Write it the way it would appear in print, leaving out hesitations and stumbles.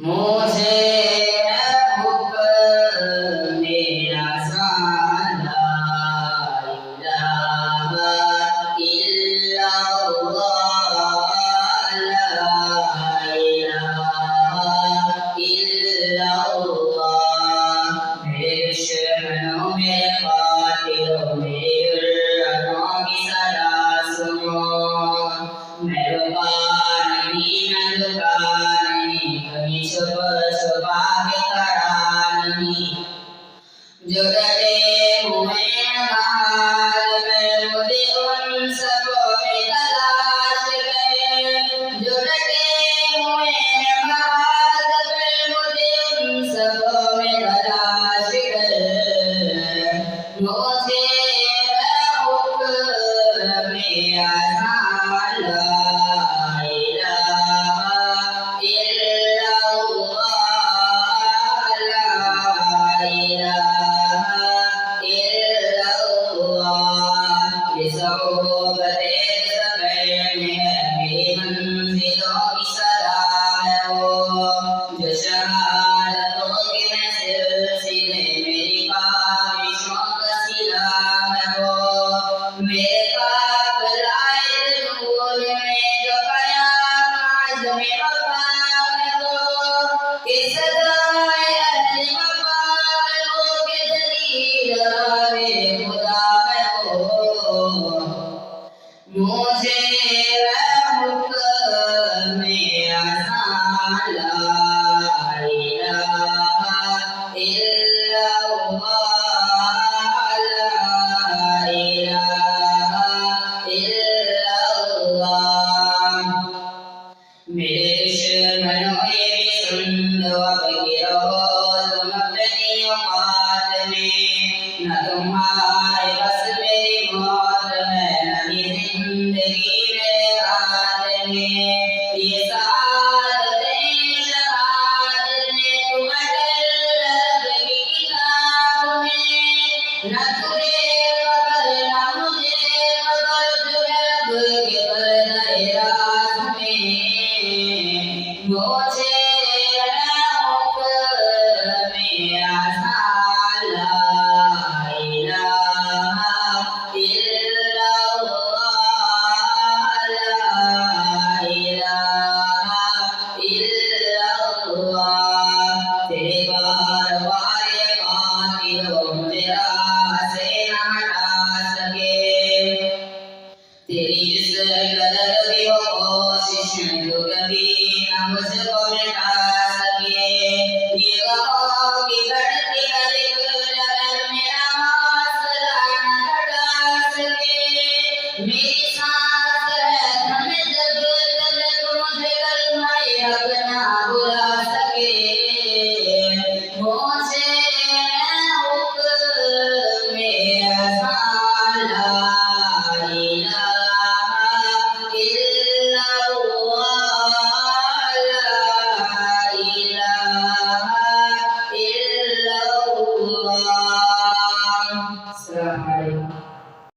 मुझे भूख मेरा साला इलाहा इल्लल्लाह ला इलाहा इल्लल्लाह। मेरे दुश्मनों मेरे कातिलों मेरे दुश्मनों की सदा सुनो। मैं रुका नहीं कहीं छुप छुपा के खड़ा नहीं। जो डरे हुए नमाज में मुझे उन सबों में तलाश गए। जो डरे हुए नमाज में मुझे उन सबों में तलाश गए। मुझे हुक्म में आसान मुझे हुक्म में आसान ला इलाहा इल्लल्लाह ला इलाहा इल्लल्लाह। मेरे दुश्मनों ये भी सुन लो अब गिरो तुम अपनी औकात में। न तुम्हारे बस मेरी मौत है न जिंदगी मेरे हाथ में। ये सादतें शहादतें तुम अटल रब की किताब में। न तुझे खबर न मुझे खबर जो है रब के पर्दे राज में। मुझे हुक्म में आसान ला इलाहा इल्लल्लाह ला इलाहा इल्लल्लाह। तेरे बारवारे कातिलों मुझे राह से न हटा सके। तेरी जिस कदर भी हो कोशिश जो कभी न मुझको मिटा सके। ये गमों की